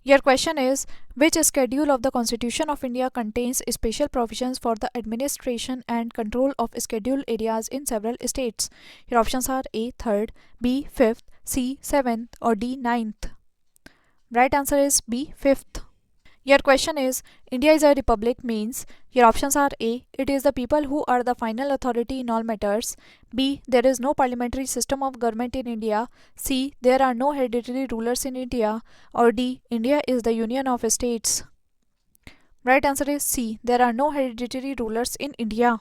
Your question is, which schedule of the Constitution of India contains special provisions for the administration and control of scheduled areas in several states? Your options are A. 3rd, B. 5th, C. 7th, or D. 9th. Right answer is B. 5th. Your question is, India is a republic means. Your options are A. It is the people who are the final authority in all matters. B. There is no parliamentary system of government in India. C. There are no hereditary rulers in India. Or D. India is the union of states. Right answer is C. There are no hereditary rulers in India.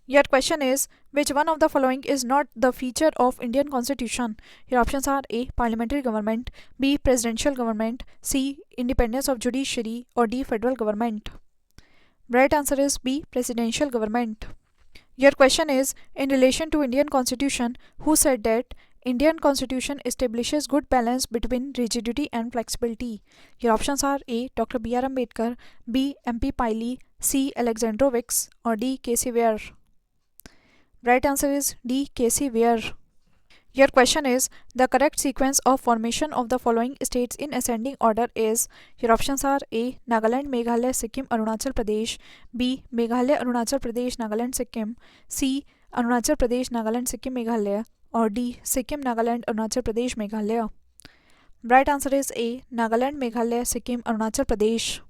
Your question is, which one of the following is not the feature of Indian Constitution? Your options are A. Parliamentary government, B. Presidential government, C. Independence of judiciary, or D. Federal government. Right answer is B. Presidential government. Your question is, in relation to Indian Constitution, who said that Indian Constitution establishes good balance between rigidity and flexibility? Your options are A. Dr. B.R. Ambedkar, B. M.P. Piley, C. Alexandrovix, or D. K.C. Ware. Right answer is D. K.C. Ware. Your question is, the correct sequence of formation of the following states in ascending order is. Your options are A. Nagaland, Meghalaya, Sikkim, Arunachal Pradesh, B. Meghalaya, Arunachal Pradesh, Nagaland, Sikkim, C. Arunachal Pradesh, Nagaland, Sikkim, Meghalaya, or D. Sikkim, Nagaland, Arunachal Pradesh, Meghalaya. Right answer is A. Nagaland, Meghalaya, Sikkim, Arunachal Pradesh.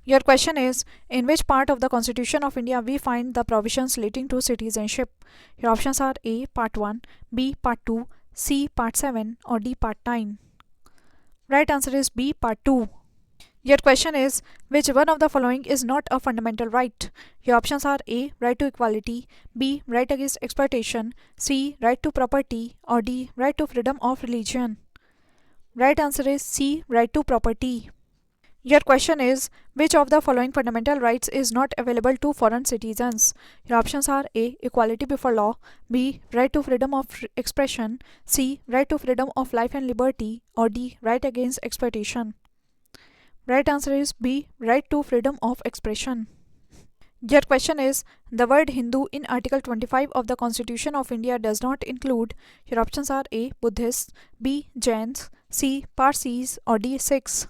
Your question is, in which part of the Constitution of India we find the provisions relating to citizenship? Your options are A. Part 1, B. Part 2, C. Part 7, or D. Part 9. Right answer is B. Part 2. Your question is, which one of the following is not a fundamental right? Your options are A. Right to equality, B. Right against exploitation, C. Right to property, or D. Right to freedom of religion. Right answer is C. Right to property. Your question is, which of the following fundamental rights is not available to foreign citizens? Your options are A. Equality before law, B. Right to freedom of expression, C. Right to freedom of life and liberty, or D. Right against exploitation. Right answer is B. Right to freedom of expression. Your question is, the word Hindu in Article 25 of the Constitution of India does not include. Your options are A. Buddhists, B. Jains, C. Parsis, or D. Sikhs.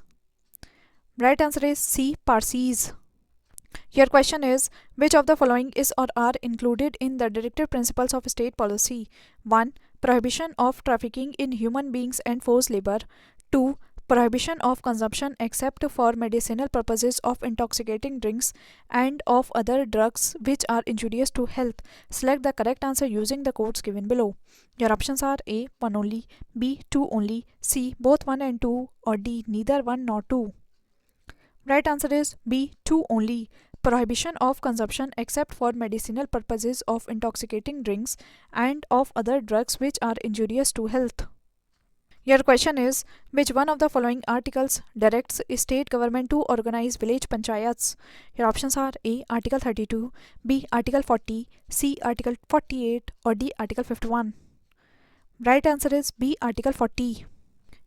Right answer is C. Parsis. Your question is, which of the following is or are included in the directive principles of state policy? 1. Prohibition of trafficking in human beings and forced labor. 2. Prohibition of consumption except for medicinal purposes of intoxicating drinks and of other drugs which are injurious to health. Select the correct answer using the codes given below. Your options are A. 1 only, B. 2 only, C. Both 1 and 2, or D. Neither 1 nor 2. Right answer is B. 2 only. Prohibition of consumption except for medicinal purposes of intoxicating drinks and of other drugs which are injurious to health. Your question is, which one of the following articles directs state government to organize village panchayats? Your options are A. Article 32, B. Article 40, C. Article 48, or D. Article 51. Right answer is B. Article 40.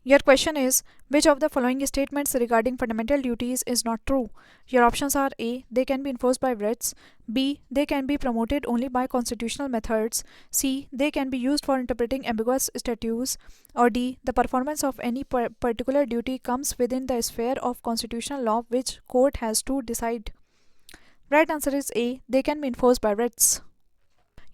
Your question is, which of the following statements regarding fundamental duties is not true? Your options are A. They can be enforced by writs, B. They can be promoted only by constitutional methods, C. They can be used for interpreting ambiguous statutes, or D. The performance of any particular duty comes within the sphere of constitutional law which court has to decide. Right answer is A. They can be enforced by writs.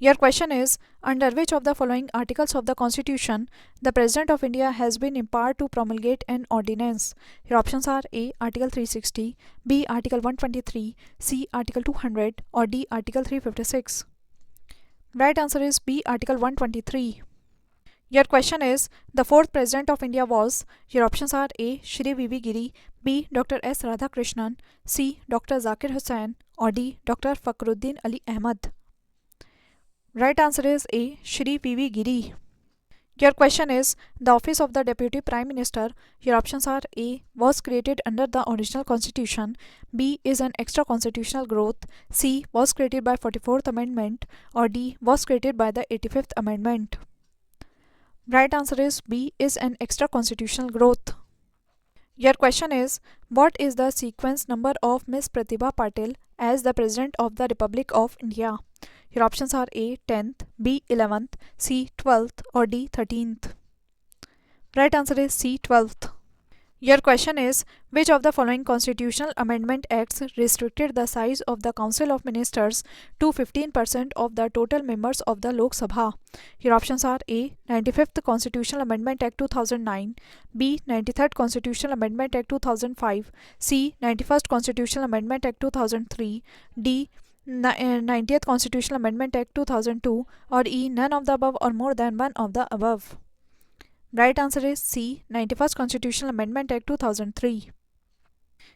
Your question is, under which of the following articles of the Constitution the President of India has been empowered to promulgate an ordinance? Your options are A. Article 360, B. Article 123, C. Article 200, or D. Article 356. Right answer is B. Article 123. Your question is, the fourth President of India was. Your options are A. Shri V.V. Giri, B. Dr. S. Radhakrishnan, C. Dr. Zakir Hussain, or D. Dr. Fakhruddin Ali Ahmad. Right answer is A. Shri V.V. Giri. Your question is, the office of the Deputy Prime Minister. Your options are A. Was created under the original constitution, B. Is an extra constitutional growth, C. Was created by 44th Amendment, or D. Was created by the 85th Amendment. Right answer is B. Is an extra constitutional growth. Your question is, what is the sequence number of Miss Pratibha Patil as the President of the Republic of India? Your options are A. 10th, B. 11th, C. 12th, or D. 13th. Right answer is C. 12th. Your question is, which of the following constitutional amendment acts restricted the size of the Council of Ministers to 15% of the total members of the Lok Sabha? Your options are A. 95th Constitutional Amendment Act 2009, B. 93rd Constitutional Amendment Act 2005, C. 91st Constitutional Amendment Act 2003, D. 90th Constitutional Amendment Act 2002, or E. None of the above or more than one of the above. Right answer is C. 91st Constitutional Amendment Act 2003.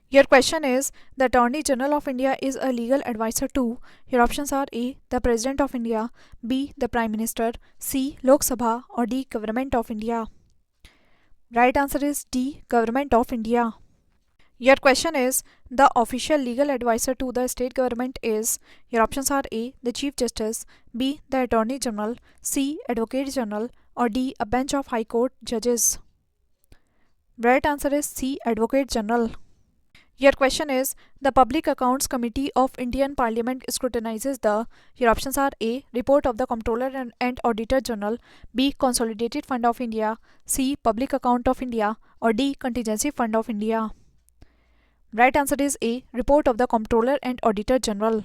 Your question is, the Attorney General of India is a legal advisor to. Your options are A. The President of India, B. The Prime Minister, C. Lok Sabha, or D. Government of India. Right answer is D. Government of India. Your question is, the official legal advisor to the state government is. Your options are A. The Chief Justice, B. The Attorney General, C. Advocate General, or D. A bench of High Court judges. Right answer is C. Advocate General. Your question is, the Public Accounts Committee of Indian Parliament scrutinizes the. Your options are A. Report of the Comptroller and Auditor General, B. Consolidated Fund of India, C. Public Account of India, or D. Contingency Fund of India. Right answer is A. Report of the Comptroller and Auditor General.